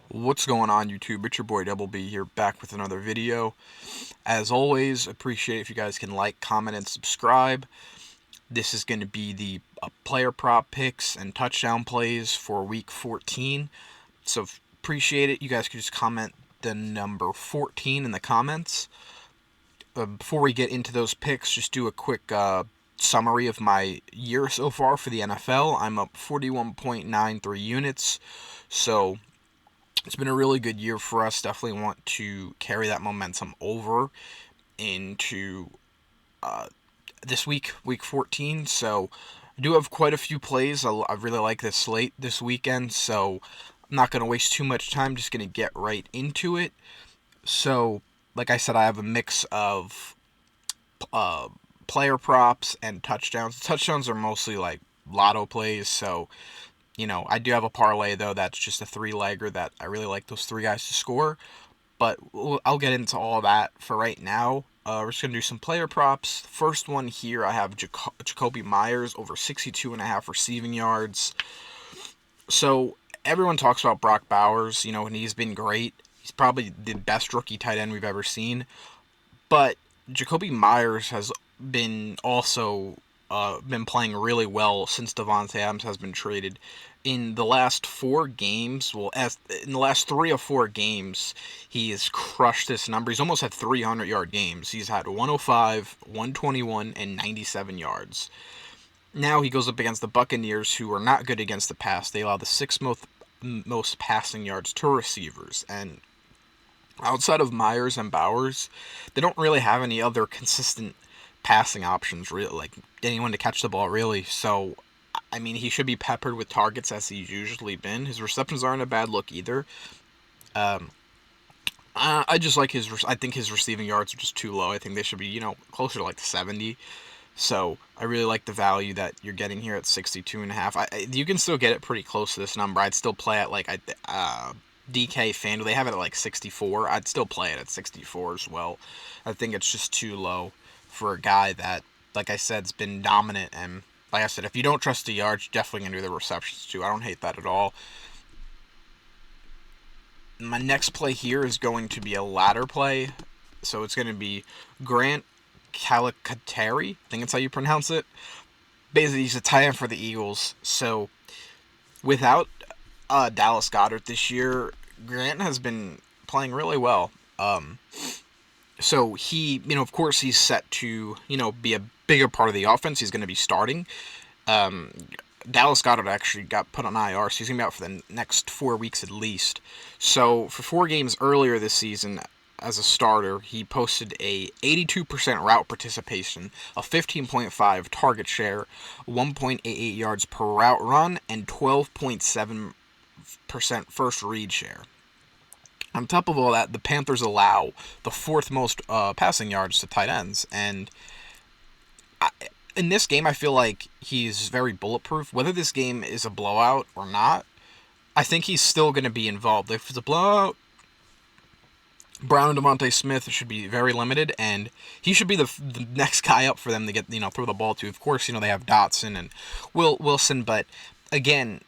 What's going on, YouTube? It's your boy Double B here, back with another video. As always, appreciate if you guys can like, comment, and subscribe. This is going to be the player prop picks and touchdown plays for week 14. So appreciate it. You guys could just comment the number 14 in the comments. Before we get into those picks, just do a quick summary of my year so far for the NFL. I'm up 41.93 units. So it's been a really good year for us. Definitely want to carry that momentum over into this week, week 14. So I do have quite a few plays. I really like this slate this weekend, so I'm not going to waste too much time. Just going to get right into it. So, like I said, I have a mix of player props and touchdowns. Touchdowns are mostly like lotto plays, so I do have a parlay, though, that's just a three-legger that I really like those three guys to score. But I'll get into all of that for right now. We're just going to do some player props. First one here, I have Jacoby Myers over 62.5 receiving yards. So everyone talks about Brock Bowers, and he's been great. He's probably the best rookie tight end we've ever seen. But Jacoby Myers has been also been playing really well since Davante Adams has been traded. In the last 4 games, in the last 3 or 4 games, he has crushed this number. He's almost had 300-yard games. He's had 105, 121, and 97 yards. Now he goes up against the Buccaneers, who are not good against the pass. They allow the 6th most passing yards to receivers. And outside of Myers and Bowers, they don't really have any other consistent passing options, really, like anyone to catch the ball, really. So, I mean, he should be peppered with targets as he's usually been. His receptions aren't a bad look either. I just like I think his receiving yards are just too low. I think they should be, closer to like 70. So I really like the value that you're getting here at 62.5. You can still get it pretty close to this number. I'd still play it like DK FanDuel. They have it at like 64. I'd still play it at 64 as well. I think it's just too low for a guy that, like I said, has been dominant. And like I said, if you don't trust the yards, you're definitely going to do the receptions too. I don't hate that at all. My next play here is going to be a ladder play. So it's going to be Grant Calcaterri. I think that's how you pronounce it. Basically, he's a tight end for the Eagles. So without Dallas Goedert this year, Grant has been playing really well. So he, of course, he's set to, be a bigger part of the offense. He's going to be starting. Dallas Goedert actually got put on IR, so he's going to be out for the next 4 weeks at least. So for 4 games earlier this season, as a starter, he posted a 82% route participation, a 15.5 target share, 1.88 yards per route run, and 12.7% first read share. On top of all that, the Panthers allow the 4th most passing yards to tight ends. And in this game, I feel like he's very bulletproof. Whether this game is a blowout or not, I think he's still going to be involved. If it's a blowout, Brown and Devontae Smith should be very limited, and he should be the next guy up for them to get, throw the ball to. Of course, they have Dotson and Wilson, but again,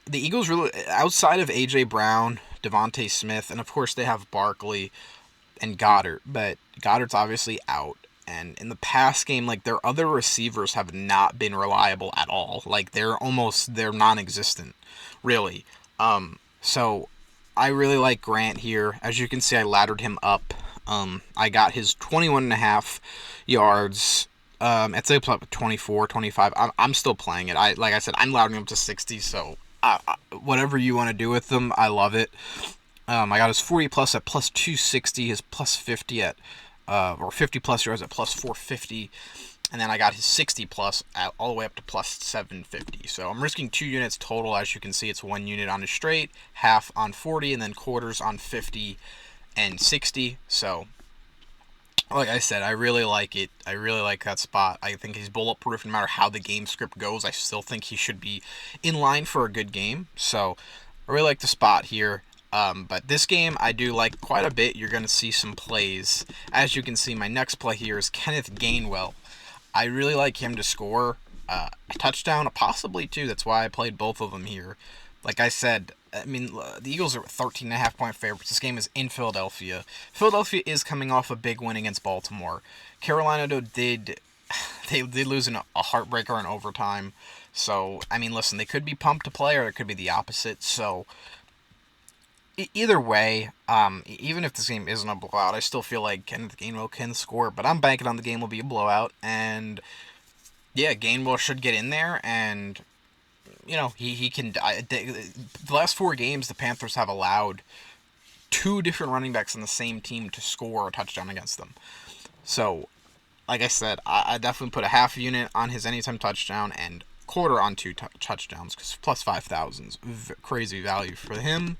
the Eagles really, outside of A.J. Brown, Devontae Smith, and of course they have Barkley and Goddard, but Goddard's obviously out. And in the past game, like, their other receivers have not been reliable at all. Like, they're non-existent, really. So I really like Grant here. As you can see, I laddered him up. I got his 21.5 yards. It's up to 24, 25. I'm still playing it. Like I said, I'm laddering him up to 60, so whatever you want to do with them, I love it. I got his 40 plus at plus 260, his plus 50 at or 50 plus yards at plus 450, and then I got his 60 plus all the way up to plus 750. So I'm risking 2 units total. As you can see, it's 1 unit on a straight, half on 40, and then quarters on 50 and 60. So like I said, I really like it. I really like that spot. I think he's bulletproof no matter how the game script goes. I still think he should be in line for a good game. So I really like the spot here. But this game, I do like quite a bit. You're going to see some plays. As you can see, my next play here is Kenneth Gainwell. I really like him to score a touchdown, possibly two. That's why I played both of them here. Like I said, I mean, the Eagles are 13.5-point favorites. This game is in Philadelphia. Philadelphia is coming off a big win against Baltimore. Carolina, though, did lose in a heartbreaker in overtime. So, I mean, listen, they could be pumped to play, or it could be the opposite. So, either way, even if this game isn't a blowout, I still feel like Kenneth Gainwell can score. But I'm banking on the game will be a blowout. And, yeah, Gainwell should get in there, and he can. The last 4 games, the Panthers have allowed 2 different running backs on the same team to score a touchdown against them. So, like I said, I definitely put a half unit on his anytime touchdown and quarter on 2 touchdowns, because plus 5,000 is crazy value for him.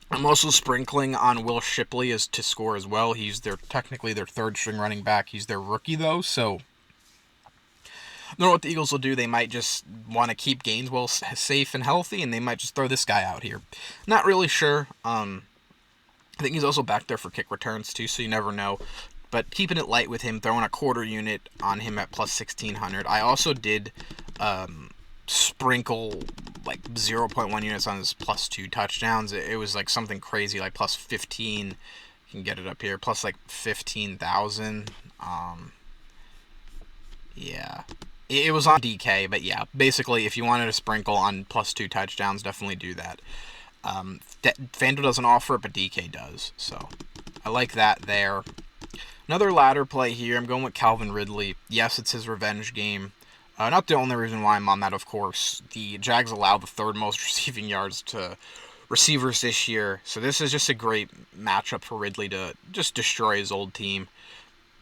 I'm also sprinkling on Will Shipley as to score as well. He's technically their 3rd string running back. He's their rookie though, so I don't know what the Eagles will do. They might just want to keep Gainwell safe and healthy, and they might just throw this guy out here. Not really sure. I think he's also back there for kick returns too, so you never know. But keeping it light with him, throwing a quarter unit on him at plus 1,600. I also did sprinkle like 0.1 units on his plus 2 touchdowns. It was like something crazy, like plus 15. You can get it up here, plus like 15,000. Yeah. It was on DK, but yeah, basically, if you wanted to sprinkle on plus 2 touchdowns, definitely do that. FanDuel doesn't offer it, but DK does, so I like that there. Another ladder play here, I'm going with Calvin Ridley. Yes, it's his revenge game. Not the only reason why I'm on that, of course. The Jags allow the 3rd most receiving yards to receivers this year, so this is just a great matchup for Ridley to just destroy his old team.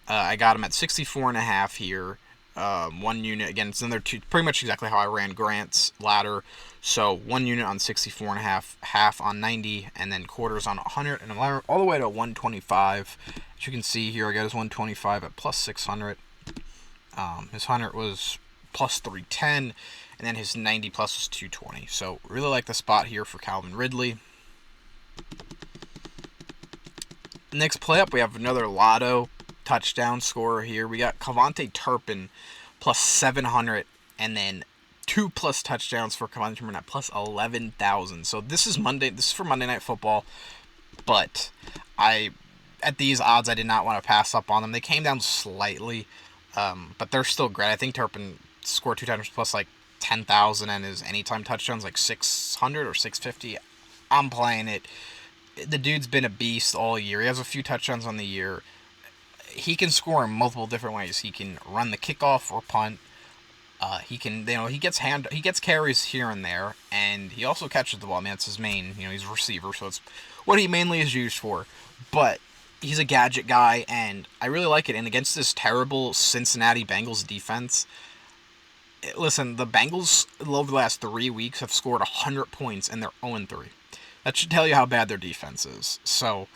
I got him at 64.5 here. 1 unit, again, it's another 2, pretty much exactly how I ran Grant's ladder. So 1 unit on 64.5, half on 90, and then quarters on 100, and all the way to 125. As you can see here, I got his 125 at plus 600. His 100 was plus 310, and then his 90 plus was 220. So really like the spot here for Calvin Ridley. Next play up, we have another lotto touchdown scorer here. We got Cavante Turpin plus 700, and then 2 plus touchdowns for Cavante Turpin at plus 11,000. So this is for Monday Night Football, but at these odds I did not want to pass up on them. They came down slightly, but they're still great. I think Turpin scored 2 touchdowns plus like 10,000, and his anytime touchdowns like 600 or 650. I'm playing it. The dude's been a beast all year. He has a few touchdowns on the year. He can score in multiple different ways. He can run the kickoff or punt. He can, he gets carries here and there, and he also catches the ball. I mean, that's his main, he's a receiver, so it's what he mainly is used for. But he's a gadget guy, and I really like it. And against this terrible Cincinnati Bengals defense, listen, the Bengals over the last 3 weeks have scored 100 points, and they're 0-3. That should tell you how bad their defense is. So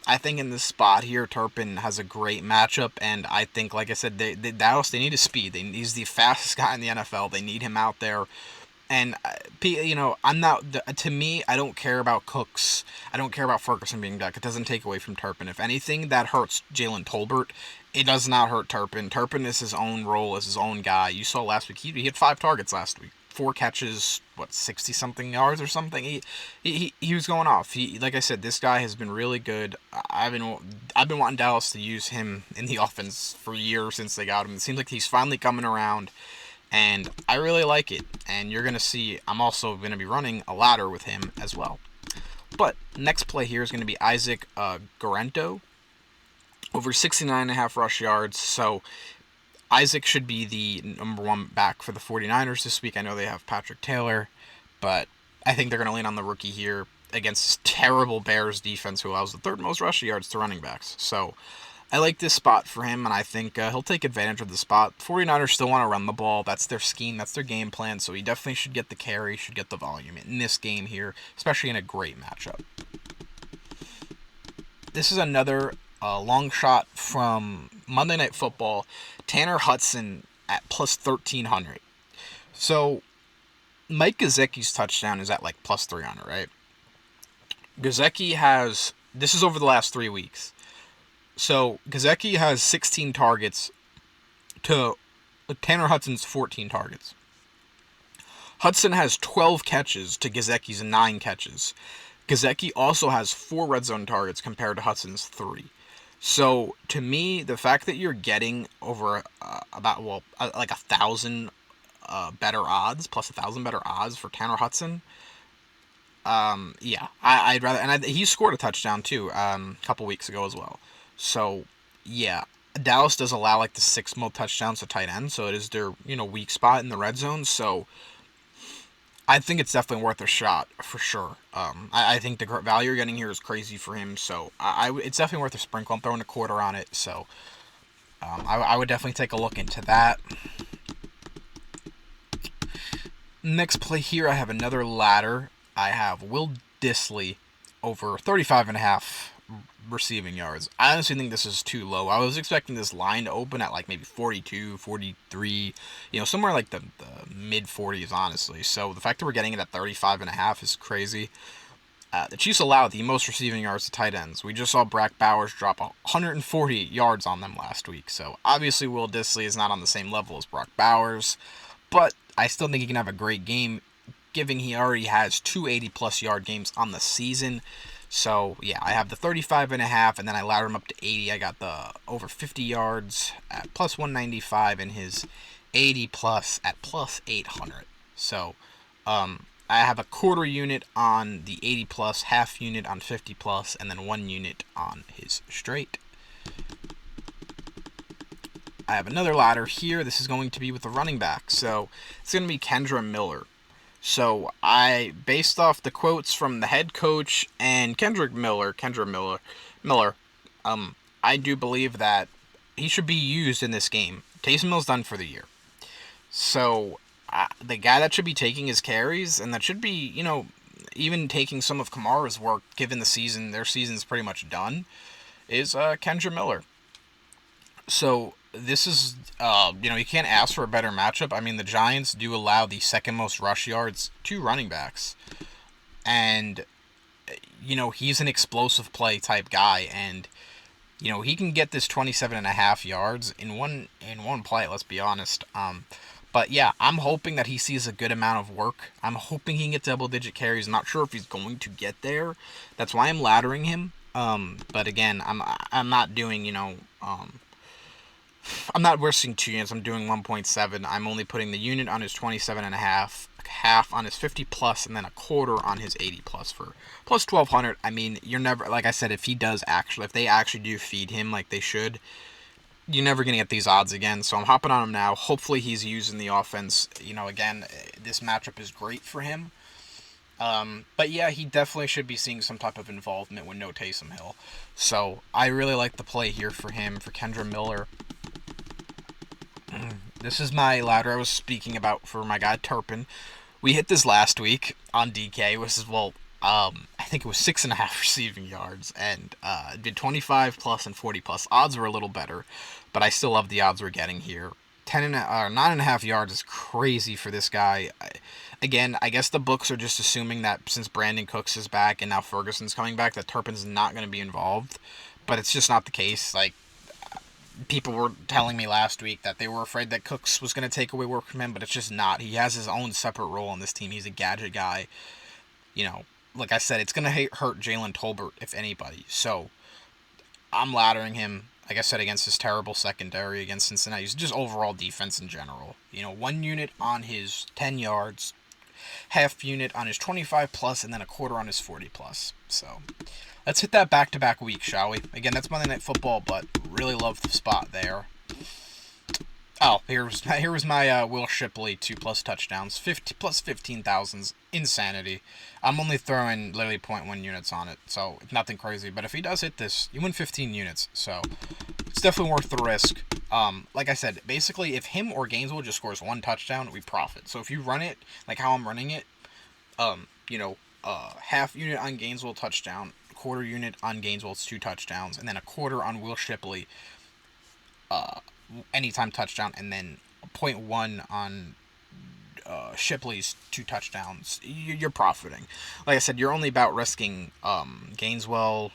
I think in this spot here, Turpin has a great matchup, and I think, like I said, Dallas, they need his speed. He's the fastest guy in the NFL. They need him out there. And, I'm not, to me, I don't care about Cooks. I don't care about Ferguson being back. It doesn't take away from Turpin. If anything, that hurts Jalen Tolbert. It does not hurt Turpin. Turpin is his own role, as his own guy. You saw last week, he had 5 targets last week. 4 catches, 60-something yards or something. He was going off. Like I said, this guy has been really good. I've been wanting Dallas to use him in the offense for years since they got him. It seems like he's finally coming around, and I really like it. And you're going to see, I'm also going to be running a ladder with him as well. But next play here is going to be Isaac Guerento, over 69.5 rush yards. So Isaac should be the number 1 back for the 49ers this week. I know they have Patrick Taylor, but I think they're going to lean on the rookie here against this terrible Bears defense who allows the 3rd most rushing yards to running backs. So I like this spot for him, and I think he'll take advantage of the spot. 49ers still want to run the ball. That's their scheme. That's their game plan. So he definitely should get the carry, should get the volume in this game here, especially in a great matchup. This is another long shot from Monday Night Football. Tanner Hudson at plus 1,300. So Mike Gesicki's touchdown is at like plus 300, right? Gesicki has, this is over the last 3 weeks. So Gesicki has 16 targets to Tanner Hudson's 14 targets. Hudson has 12 catches to Gesicki's 9 catches. Gesicki also has 4 red zone targets compared to Hudson's 3. So, to me, the fact that you're getting over like 1,000 better odds, plus 1,000 better odds for Tanner Hudson, yeah, I'd rather, and he scored a touchdown too, a couple weeks ago as well. So, yeah, Dallas does allow like the 6 most touchdowns to tight end, so it is their weak spot in the red zone. So, I think it's definitely worth a shot for sure. I think the value you're getting here is crazy for him, so it's definitely worth a sprinkle. I'm throwing a quarter on it, so I would definitely take a look into that. Next play here, I have another ladder. I have Will Dissly over 35.5 receiving yards. I honestly think this is too low. I was expecting this line to open at like maybe 42, 43, somewhere like the mid 40s, honestly. So the fact that we're getting it at 35.5 is crazy. The Chiefs allow the most receiving yards to tight ends. We just saw Brock Bowers drop 140 yards on them last week. So obviously Will Dissly is not on the same level as Brock Bowers, but I still think he can have a great game, given he already has 2 80-plus yard games on the season. So, yeah, I have the 35.5, and then I ladder him up to 80. I got the over 50 yards at plus 195 and his 80-plus at plus 800. So, I have a quarter unit on the 80-plus, half unit on 50-plus, and then 1 unit on his straight. I have another ladder here. This is going to be with the running back. So, it's going to be Kendra Miller. So I, based off the quotes from the head coach and Kendra Miller, I do believe that he should be used in this game. Taysom Hill's done for the year. So the guy that should be taking his carries and that should be, even taking some of Kamara's work, given their season's pretty much done, is Kendra Miller. So this is, you can't ask for a better matchup. I mean, the Giants do allow the second most rush yards to running backs. And, he's an explosive play type guy. And, he can get this 27.5 yards in one play, let's be honest. But, yeah, I'm hoping that he sees a good amount of work. I'm hoping he can get double-digit carries. I'm not sure if he's going to get there. That's why I'm laddering him. But, again, I'm not doing, I'm not risking 2 units. I'm doing 1.7. I'm only putting the unit on his 27.5, half on his 50+, and then a quarter on his 80+ for plus 1,200. I mean, you're never, like I said, if they actually do feed him like they should, you're never going to get these odds again. So I'm hopping on him now. Hopefully he's using the offense. Again, this matchup is great for him. But yeah, he definitely should be seeing some type of involvement with no Taysom Hill. So I really like the play here for him, for Kendra Miller. This is my ladder I was speaking about for my guy Turpin. We hit this last week on DK, which is, I think it was 6.5 receiving yards, and did 25+ and 40+. Odds were a little better, but I still love the odds we're getting here. 9.5 yards is crazy for this guy. Again, I guess the books are just assuming that since Brandon Cooks is back and now Ferguson's coming back, that Turpin's not going to be involved, but it's just not the case. Like, people were telling me last week that they were afraid that Cooks was going to take away work from him, but it's just not. He has his own separate role on this team. He's a gadget guy. Like I said, it's going to hurt Jalen Tolbert, if anybody. So, I'm laddering him, like I said, against his terrible secondary, against Cincinnati's just overall defense in general. 1 unit on his 10 yards, half unit on his 25+, and then a quarter on his 40+. So, let's hit that back-to-back week, shall we? Again, that's Monday Night Football, but really love the spot there. Oh, here was my Will Shipley 2+ touchdowns, 50 plus 15,000s, insanity. I'm only throwing literally 0.1 units on it, so it's nothing crazy. But if he does hit this, you win 15 units, so it's definitely worth the risk. Like I said, basically, if him or Gainesville just scores 1 touchdown, we profit. So if you run it like how I'm running it, half unit on Gainesville touchdown, quarter unit on Gainesville's 2 touchdowns, and then a quarter on Will Shipley, anytime touchdown, and then 0.1 on Shipley's 2 touchdowns, you're profiting. Like I said, you're only about risking Gainesville.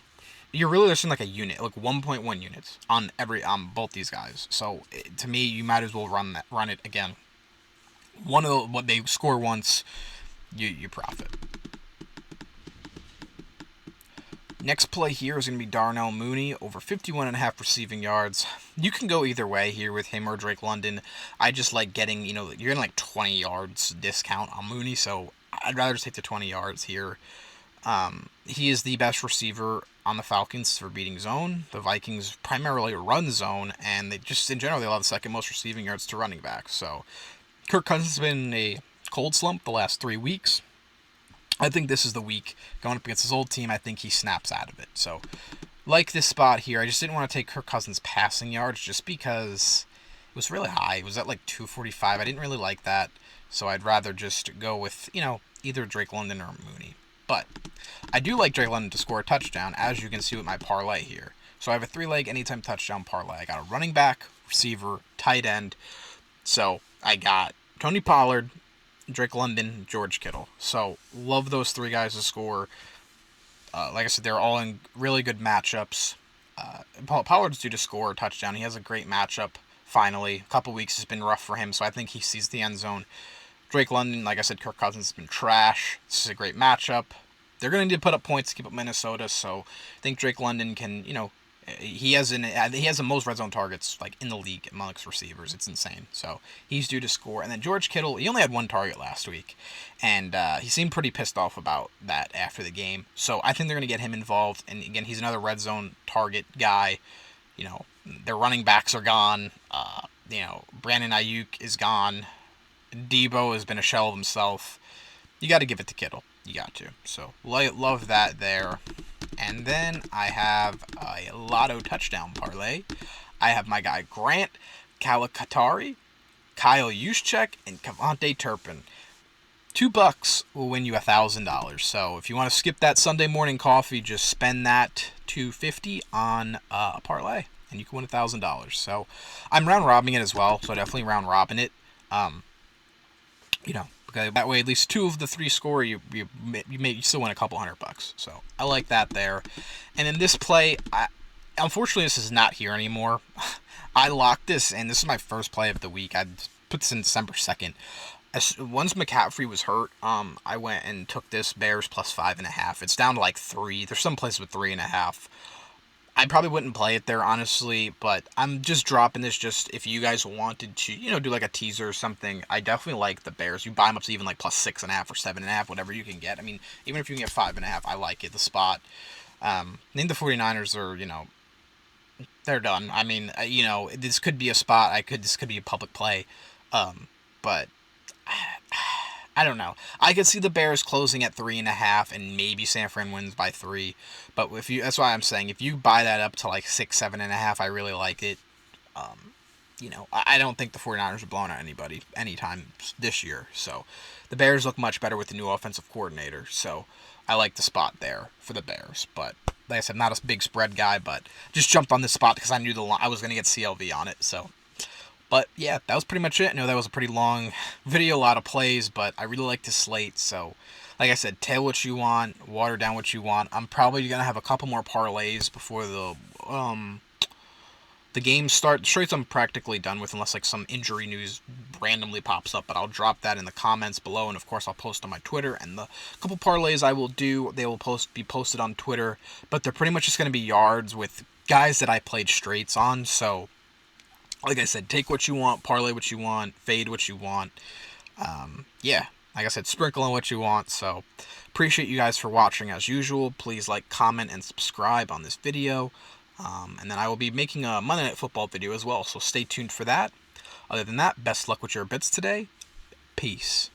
You're really risking like a unit, like 1.1 units on both these guys. So to me, you might as well run it again. what they score once, you profit. Next play here is going to be Darnell Mooney, over 51.5 receiving yards. You can go either way here with him or Drake London. I just like getting, you're getting like 20 yards discount on Mooney, so I'd rather just take the 20 yards here. He is the best receiver on the Falcons for beating zone. The Vikings primarily run zone, and they just, in general, they allow the second most receiving yards to running backs. So Kirk Cousins has been a cold slump the last 3 weeks. I think this is the week going up against his old team. I think he snaps out of it. So, like this spot here, I just didn't want to take Kirk Cousins' passing yards just because it was really high. It was at like 245. I didn't really like that. So I'd rather just go with, either Drake London or Mooney. But I do like Drake London to score a touchdown, as you can see with my parlay here. So I have a 3-leg anytime touchdown parlay. I got a running back, receiver, tight end. So I got Tony Pollard, Drake London, George Kittle. So, love those 3 guys to score. Like I said, they're all in really good matchups. Pollard's due to score a touchdown. He has a great matchup, finally. A couple weeks has been rough for him, so I think he sees the end zone. Drake London, like I said, Kirk Cousins has been trash. This is a great matchup. They're going to need to put up points to keep up Minnesota, so I think Drake London can, he has the most red zone targets like in the league amongst receivers. It's insane. So he's due to score. And then George Kittle, he only had 1 target last week, and he seemed pretty pissed off about that after the game. So I think they're going to get him involved. And again, he's another red zone target guy. Their running backs are gone. Brandon Ayuk is gone. Debo has been a shell of himself. You got to give it to Kittle. You got to. So love that there. And then I have a lotto touchdown parlay. I have my guy Grant Calcaterra, Kyle Juszczyk, and Cavante Turpin. $2 will win you $1,000. So if you want to skip that Sunday morning coffee, just spend that $250 on a parlay, and you can win $1,000. So I'm round robbing it as well. So definitely round robbing it. Because that way at least 2 of the 3 score, you still win a couple $100. So I like that there. And in this play, unfortunately this is not here anymore. I locked this, and this is my first play of the week. I put this in December 2nd. Once McCaffrey was hurt, I went and took this Bears plus 5.5. It's down to like 3. There's some places with 3.5. I probably wouldn't play it there, honestly, but I'm just dropping this just if you guys wanted to, do like a teaser or something. I definitely like the Bears. You buy them up to even like plus 6.5 or 7.5, whatever you can get. I mean, even if you can get 5.5, I like it, the spot. I think the 49ers are, they're done. I mean, this could be a spot. This could be a public play, but I don't know. I could see the Bears closing at 3.5, and maybe San Fran wins by 3. But that's why I'm saying if you buy that up to like 6, 7.5, I really like it. I don't think the 49ers are blowing out anybody anytime this year. So the Bears look much better with the new offensive coordinator. So I like the spot there for the Bears. But like I said, not a big spread guy, but just jumped on this spot because I knew I was going to get CLV on it. So. But yeah, that was pretty much it. I know that was a pretty long video, a lot of plays, but I really like this slate. So, like I said, tail what you want, water down what you want. I'm probably going to have a couple more parlays before the games start. The straights I'm practically done with unless like some injury news randomly pops up, but I'll drop that in the comments below, and of course I'll post on my Twitter. And the couple parlays I will do, they will be posted on Twitter, but they're pretty much just going to be yards with guys that I played straights on. So like I said, take what you want, parlay what you want, fade what you want. Yeah, like I said, sprinkle on what you want. So appreciate you guys for watching as usual. Please like, comment, and subscribe on this video. And then I will be making a Monday Night Football video as well, so stay tuned for that. Other than that, best luck with your bets today. Peace.